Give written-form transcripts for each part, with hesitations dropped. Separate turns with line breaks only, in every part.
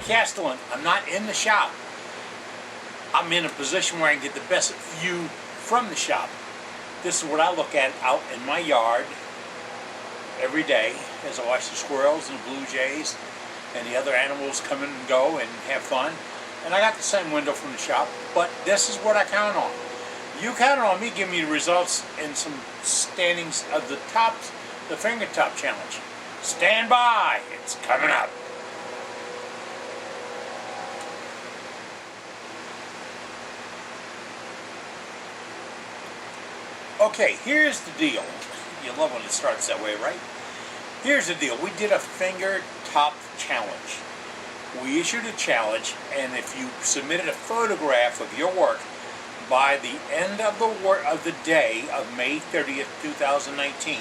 Castellan. I'm not in the shop. I'm in a position where I can get the best view from the shop. This is what I look at out in my yard every day as I watch the squirrels and the blue jays and the other animals come in and go and have fun. And I got the same window from the shop, but this is what I count on. You count on me giving you the results and some standings of the tops, the finger top challenge. Stand by, it's coming up. Okay, here's the deal. You love when it starts that way, right? Here's the deal. We did a finger top challenge. We issued a challenge, and if you submitted a photograph of your work by the end of the day of May 30th, 2019,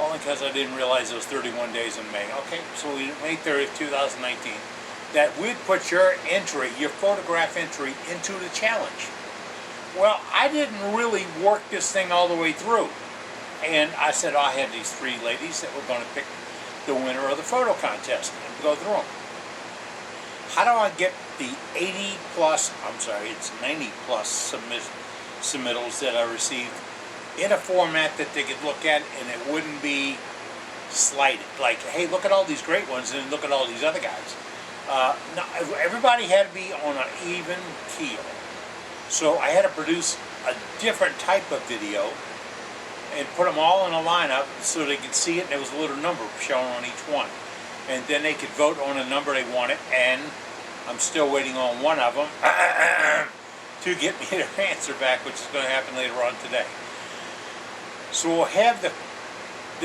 only because I didn't realize it was 31 days in May. Okay, so May 30th, 2019, that we'd put your entry, your photograph entry, into the challenge. Well, I didn't really work this thing all the way through. And I said, I had these three ladies that were going to pick the winner of the photo contest and go through them. How do I get the 90 plus submittals that I received in a format that they could look at and it wouldn't be slighted? Like, hey, look at all these great ones and look at all these other guys. No, everybody had to be on an even keel. So I had to produce a different type of video and put them all in a lineup so they could see it, and there was a little number shown on each one. And then they could vote on a number they wanted, and I'm still waiting on one of them to get me their answer back, which is going to happen later on today. So we'll have the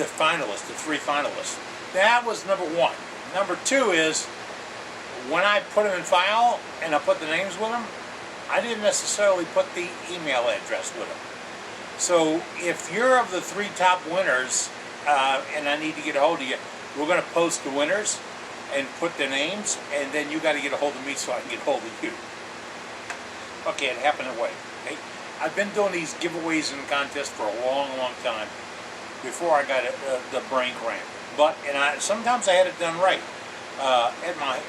finalists, the three finalists. That was number one. Number two is, when I put them in file and I put the names with them, I didn't necessarily put the email address with them. So if you're of the three top winners, and I need to get a hold of you, we're going to post the winners and put their names, and then you got to get a hold of me so I can get a hold of you. Okay, it happened that way. Okay? I've been doing these giveaways and contests for a long, long time before I got the brain cramp. But sometimes I had it done right. At my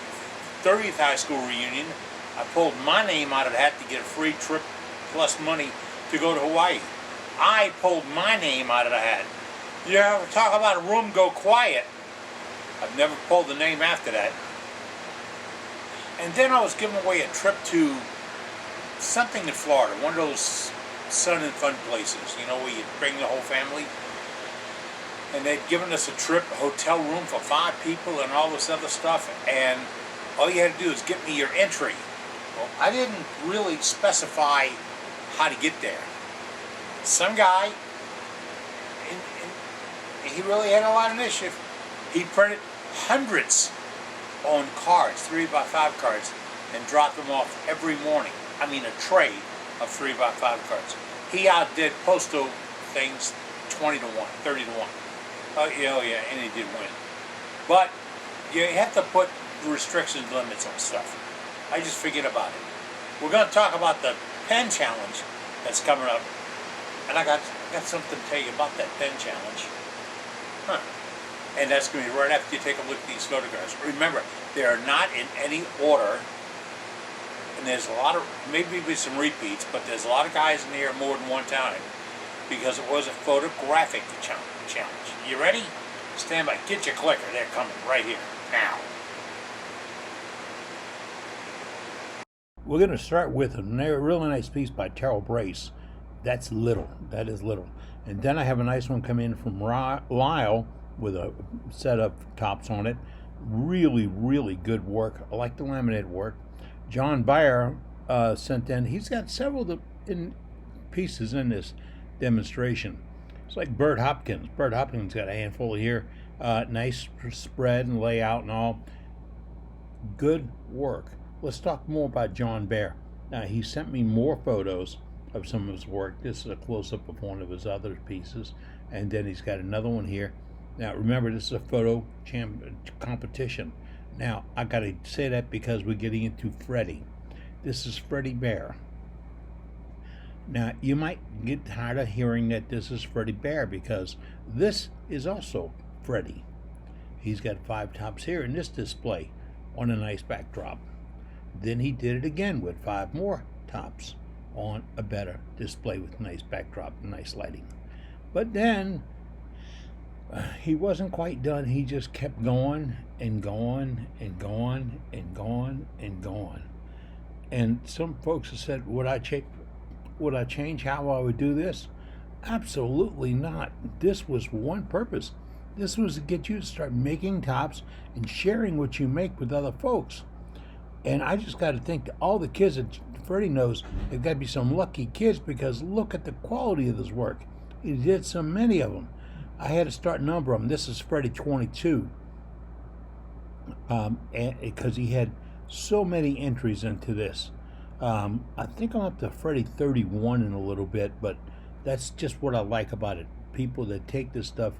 30th high school reunion, I pulled my name out of the hat to get a free trip plus money to go to Hawaii. I pulled my name out of the hat. You ever talk about a room go quiet? I've never pulled the name after that. And then I was giving away a trip to something in Florida, one of those sun and fun places, you know, where you bring the whole family. And they'd given us a trip, a hotel room for 5 people and all this other stuff, and all you had to do is get me your entry. Well, I didn't really specify how to get there. Some guy, he really had a lot of initiative. He printed hundreds on cards, 3x5 cards, and dropped them off every morning. I mean, a tray of 3x5 cards. He outdid postal things 20 to 1, 30 to 1. Oh yeah, and he did win. But you have to put restrictions, limits on stuff. I just forget about it. We're going to talk about the pen challenge that's coming up. And I got something to tell you about that pen challenge. And that's going to be right after you take a look at these photographs. Remember, they are not in any order. And there's a lot of, maybe some repeats, but there's a lot of guys in here more than one time. Because it was a photographic challenge. You ready? Stand by. Get your clicker. They're coming right here. Now. We're going to start with a really nice piece by Terrell Brace. That's Little. That is Little. And then I have a nice one come in from Lyle with a set of tops on it. Really, really good work. I like the laminated work. John Bayer sent in. He's got several pieces in this demonstration. It's like Bert Hopkins. Bert Hopkins got a handful here. Nice spread and layout and all. Good work. Let's talk more about John Bayer. Now, he sent me more photos of some of his work. This is a close-up of one of his other pieces. And then he's got another one here. Now, remember, this is a photo competition. Now, I got to say that because we're getting into Freddie. This is Freddie Bear. Now, you might get tired of hearing that this is Freddie Bear because this is also Freddie. He's got 5 tops here in this display.
on a nice backdrop. Then he did it again with 5 more tops on a better display with nice backdrop and nice lighting. But then he wasn't quite done. He just kept going and going and going and going and going. And some folks have said, would I change how I would do this? Absolutely not. This was one purpose. This was to get you to start making tops and sharing what you make with other folks. And I just got to think that all the kids that Freddie knows, they've got to be some lucky kids, because look at the quality of this work. He did so many of them. I had to start a number of them. This is Freddie 22, and because he had so many entries into this. I think I'm up to Freddie 31 in a little bit, but that's just what I like about it. People that take this stuff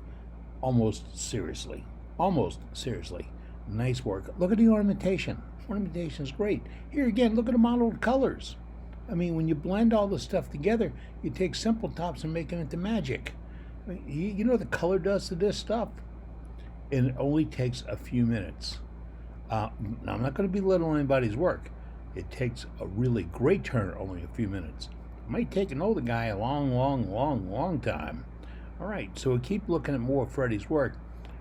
almost seriously. Almost seriously. Nice work. Look at the ornamentation. Ornamentation is great. Here again, look at the modeled colors. I mean, when you blend all this stuff together, you take simple tops and make it into magic. I mean, you know what the color does to this stuff? And it only takes a few minutes. Now, I'm not going to belittle anybody's work. It takes a really great turner only a few minutes. It might take an older guy a long time. All right, so we keep looking at more of Freddie's work.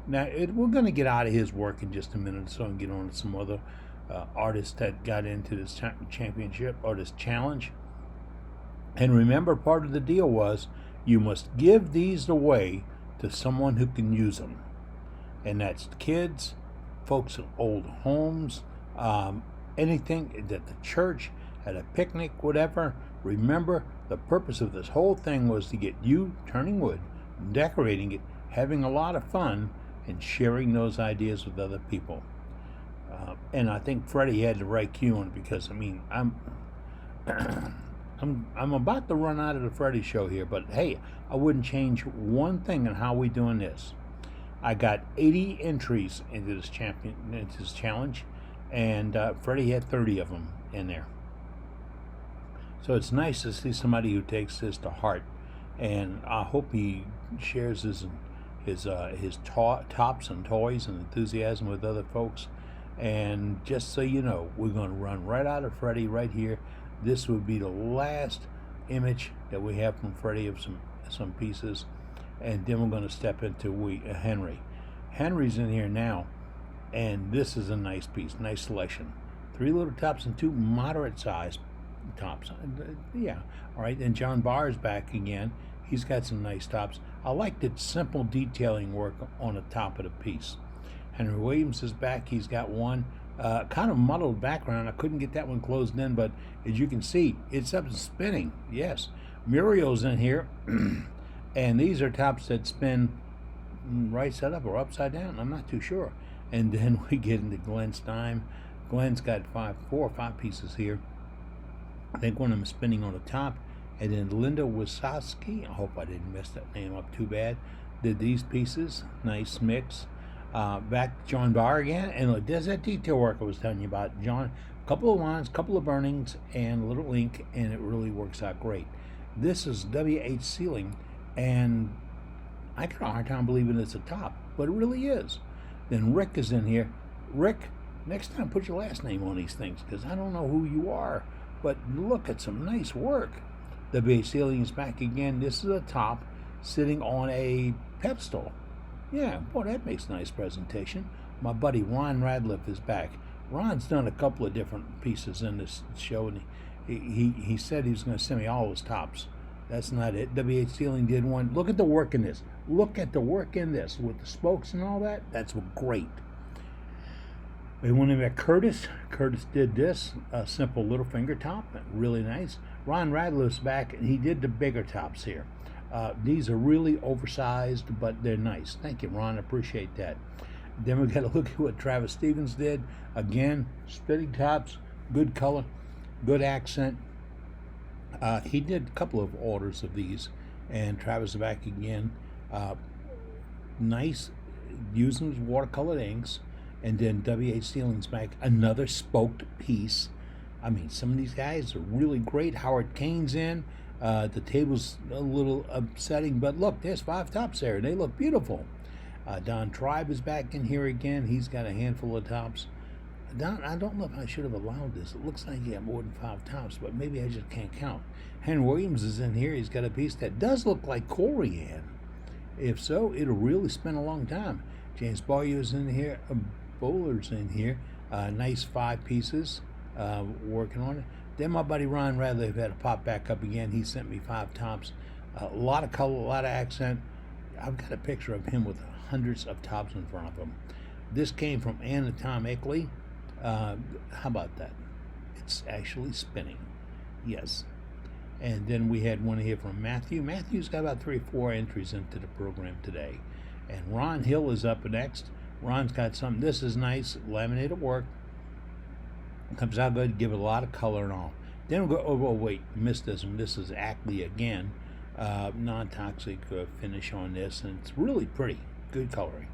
Now, we're going to get out of his work in just a minute or so and get on to some other artists that got into this championship or this challenge. And remember, part of the deal was you must give these away to someone who can use them. And that's kids, folks in old homes, anything that the church, at a picnic, whatever. Remember, the purpose of this whole thing was to get you turning wood, decorating it, having a lot of fun, and sharing those ideas with other people. And I think Freddie had the right cue on it, because I mean, I'm about to run out of the Freddie show here, but hey, I wouldn't change one thing in how we doing this. I got 80 entries into this challenge, and Freddie had 30 of them in there. So it's nice to see somebody who takes this to heart, and I hope he shares his tops and toys and enthusiasm with other folks. And just so you know, we're going to run right out of Freddie right here. This would be the last image that we have from Freddie of some pieces, and then we're going to step into Henry. Henry's in here now, and this is a nice piece, nice selection. 3 little tops and 2 moderate sized tops. Yeah, all right. And John Barr is back again. He's got some nice tops. I like the simple detailing work on the top of the piece. Henry Williams is back. He's got one kind of muddled background. I couldn't get that one closed in, but as you can see, it's up and spinning. Yes. Muriel's in here, and these are tops that spin right side up or upside down. I'm not too sure. And then we get into Glenn Stein. Glenn's got 4 or 5 pieces here. I think one of them is spinning on the top. And then Linda Wasowski, I hope I didn't mess that name up too bad, did these pieces. Nice mix. Back to John Barr again, and look, there's that detail work I was telling you about. John, a couple of lines, couple of burnings, and a little ink, and it really works out great. This is W.H. Sealing, and I got a hard time believing it's a top, but it really is. Then Rick is in here. Rick, next time put your last name on these things, because I don't know who you are, but look at some nice work. W.H. Sealing is back again. This is a top sitting on a pedestal. Yeah, boy, that makes a nice presentation. My buddy Ron Radliff is back. Ron's done a couple of different pieces in this show, and he said he was going to send me all his tops. That's not it. W.H. Sealing did one. Look at the work in this. Look at the work in this with the spokes and all that. That's great. We went in at Curtis. Curtis did this, a simple little finger top, really nice. Ron Radliff's back, and he did the bigger tops here. These are really oversized, but they're nice. Thank you, Ron. I appreciate that. Then we got to look at what Travis Stevens did. Again, spitting tops, good color, good accent. He did a couple of orders of these, and Travis is back again. Nice, using his watercolored inks. And then W.H. Sealing's back, another spoked piece. I mean, some of these guys are really great. Howard Kane's in. The table's a little upsetting, but look, there's 5 tops there, and they look beautiful. Don Tribe is back in here again. He's got a handful of tops. Don, I don't know if I should have allowed this. It looks like you have more than 5 tops, but maybe I just can't count. Henry Williams is in here. He's got a piece that does look like corian. If so, it'll really spin a long time. James Boyer's in here. Bowler's in here. Nice 5 pieces. Working on it. Then my buddy Ron Radley had to pop back up again. He sent me 5 tops. A lot of color, a lot of accent. I've got a picture of him with hundreds of tops in front of him. This came from Anatomically. How about that? It's actually spinning. Yes. And then we had one here from Matthew. Matthew's got about 3 or 4 entries into the program today. And Ron Hill is up next. Ron's got something. This is nice. Laminated work. Comes out good. Give it a lot of color and all. Then we'll go, oh wait, missed this one. This is Ackley again. Non-toxic finish on this. And it's really pretty. Good coloring.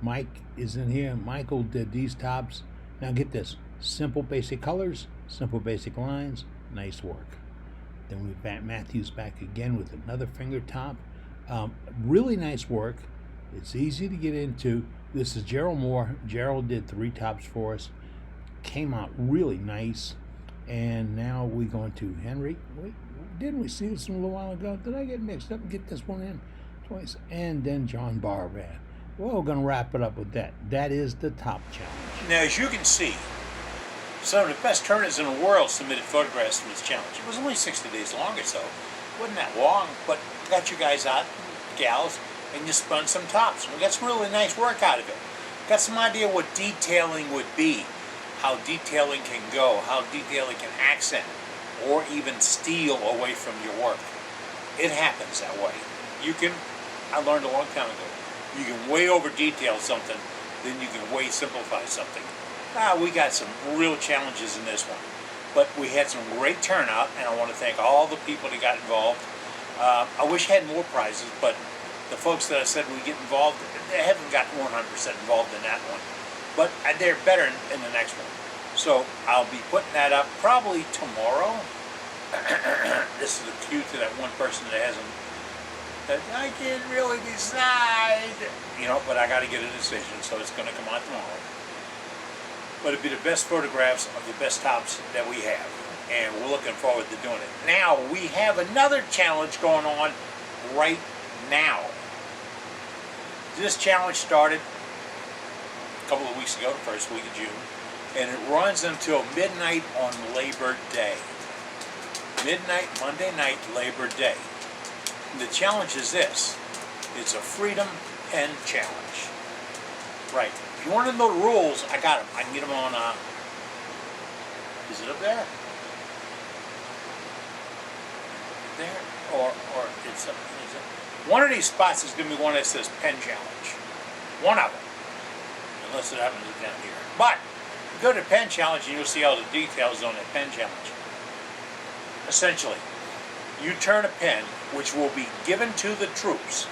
Mike is in here. Michael did these tops. Now get this. Simple basic colors. Simple basic lines. Nice work. Then we've got Matthews back again with another finger top. Really nice work. It's easy to get into. This is Gerald Moore. Gerald did 3 tops for us. Came out really nice. And now we're going to Henry. Wait, didn't we see this one a little while ago? Did I get mixed up and get this one in twice? And then John Barban. Well, we're going to wrap it up with that. That is the top challenge.
Now, as you can see, some of the best turners in the world submitted photographs for this challenge. It was only 60 days long or so. It wasn't that long, but got you guys out, gals, and you spun some tops. We got some really nice work out of it. Got some idea what detailing would be, how detailing can go, how detailing can accent or even steal away from your work. It happens that way. I learned a long time ago, you can way over detail something, then you can way simplify something. We got some real challenges in this one, but we had some great turnout, and I want to thank all the people that got involved. I wish I had more prizes, but the folks that I said would get involved, they haven't gotten 100% involved in that one, but they're better in the next one. So I'll be putting that up probably tomorrow. This is a cue to that one person that I can't really decide, but I got to get a decision, so it's going to come out tomorrow. But it'd be the best photographs of the best tops that we have, and we're looking forward to doing it. Now, we have another challenge going on right now. This challenge started a couple of weeks ago, the first week of June, and it runs until midnight on Labor Day. Midnight, Monday night, Labor Day. And the challenge is this. It's a Freedom Pen Challenge. Right. If you want to know the rules, I got them. I can get them on, is it up there? There? Or it's up there. One of these spots is going to be one that says Pen Challenge. One of them. Unless it happens down here. But, go to Pen Challenge and you'll see all the details on the Pen Challenge. Essentially, you turn a pen, which will be given to the troops,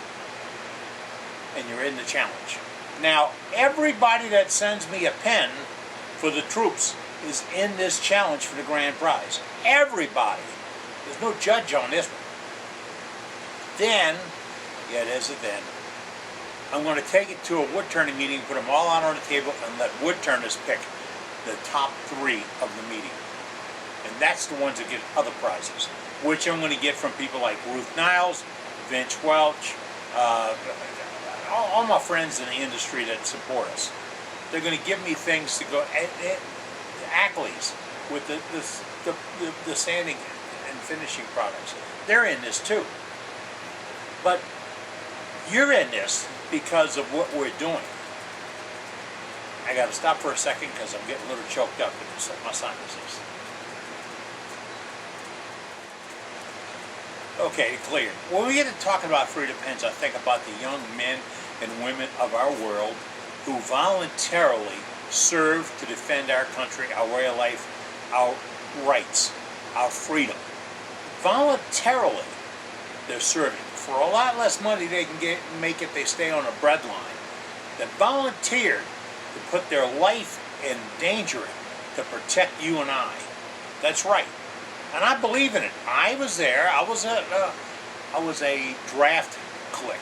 and you're in the challenge. Now, everybody that sends me a pen for the troops is in this challenge for the grand prize. Everybody. There's no judge on this one. Then, there's a then. I'm going to take it to a wood turning meeting, put them all out on the table, and let wood turners pick the top 3 of the meeting. And that's the ones that get other prizes, which I'm going to get from people like Ruth Niles, Vince Welch, all my friends in the industry that support us. They're going to give me things to go, Ackley's with the sanding and finishing products. They're in this too. But you're in this because of what we're doing. I got to stop for a second because I'm getting a little choked up with my sinuses. Okay, clear. When we get to talking about freedom pens, I think about the young men and women of our world who voluntarily serve to defend our country, our way of life, our rights, our freedom. Voluntarily, they're serving. For a lot less money they can make if they stay on a bread line. They volunteered to put their life in danger to protect you and I. That's right. And I believe in it. I was there. I was a draft click.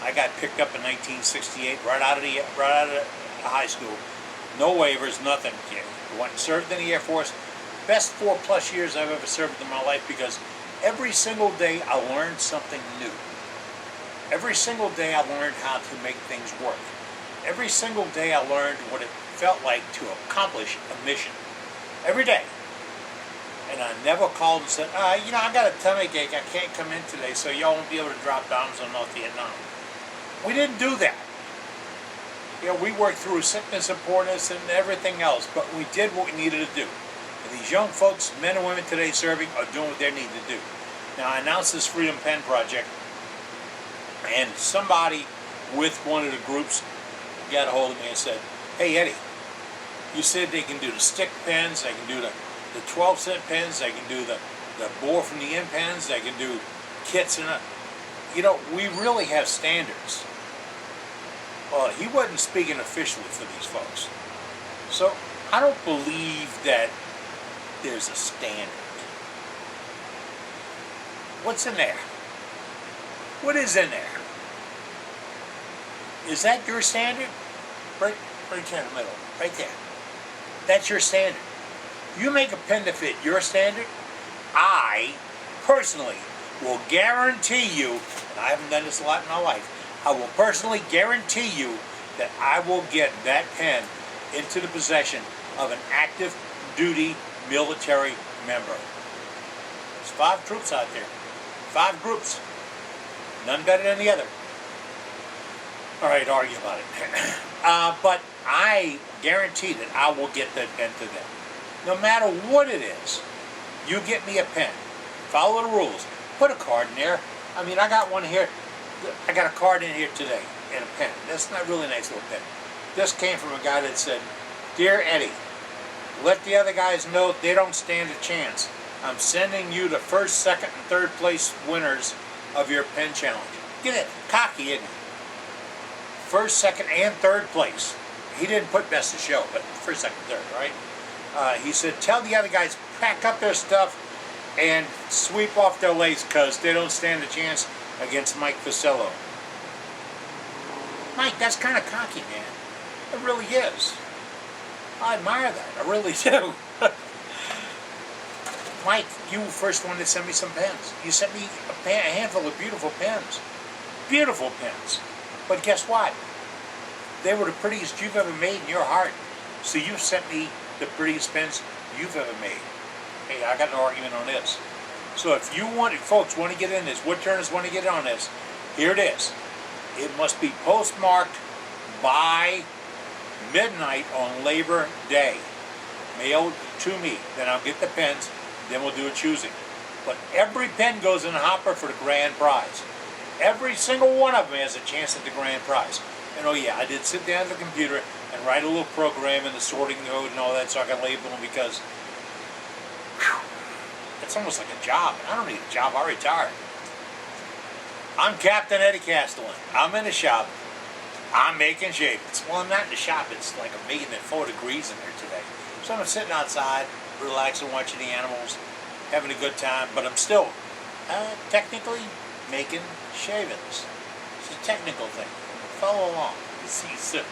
I got picked up in 1968, right out of high school, No waivers, nothing. Yeah. Went and served in the Air Force. Best 4+ years I've ever served in my life, because every single day I learned something new. Every single day I learned how to make things work. Every single day I learned what it felt like to accomplish a mission. Every day. And I never called and said, I got a tummy ache, I can't come in today, so y'all won't be able to drop bombs on North Vietnam. We didn't do that. We worked through sickness and poorness and everything else, but we did what we needed to do. And these young folks, men and women today serving, are doing what they need to do. Now, I announced this Freedom Pen Project, and somebody with one of the groups got a hold of me and said, hey, Eddie, you said they can do the stick pens, they can do the 12-cent pens, they can do the bore from the end pens, they can do kits, and we really have standards. Well, he wasn't speaking officially for these folks. So I don't believe that there's a standard. What's in there? What is in there? Is that your standard? Right there in the middle, right there. That's your standard. You make a pen to fit your standard, I personally will guarantee you, and I haven't done this a lot in my life, I will personally guarantee you that I will get that pen into the possession of an active duty military member. There's 5 troops out there. 5 groups. None better than the other. All right, argue about it. But I guarantee that I will get that pen to them. No matter what it is, you get me a pen. Follow the rules. Put a card in there. I got one here. I got a card in here today and a pen. That's not really nice little pen. This came from a guy that said, Dear Eddie, let the other guys know they don't stand a chance. I'm sending you the first, second, and third place winners of your pen challenge. Get it? Cocky, isn't he? First, second, and third place. He didn't put best of show, but first, second, third, right? He said, tell the other guys, pack up their stuff and sweep off their lace, because they don't stand a chance against Mike Fusillo. Mike, that's kind of cocky, man. It really is. I admire that. I really do. Mike, you were the first one to send me some pens. You sent me a handful of beautiful pens. Beautiful pens. But guess what? They were the prettiest you've ever made in your heart. So you sent me the prettiest pens you've ever made. Hey, I got no argument on this. So if folks want to get in this, Woodturners want to get on this, here it is. It must be postmarked by midnight on Labor Day. Mailed to me. Then I'll get the pens. Then we'll do a choosing. But every pen goes in the hopper for the grand prize. Every single one of them has a chance at the grand prize. And oh yeah, I did sit down at the computer and write a little program in the sorting code and all that so I can label them, because it's almost like a job. I don't need a job. I retired. I'm Captain Eddie Castellan. I'm in the shop. I'm making shavings. Well, I'm not in the shop. It's like I'm making it 4 degrees in there today. So I'm sitting outside, relaxing, watching the animals, having a good time, but I'm still technically making shavings. It's a technical thing. Follow along. See you soon.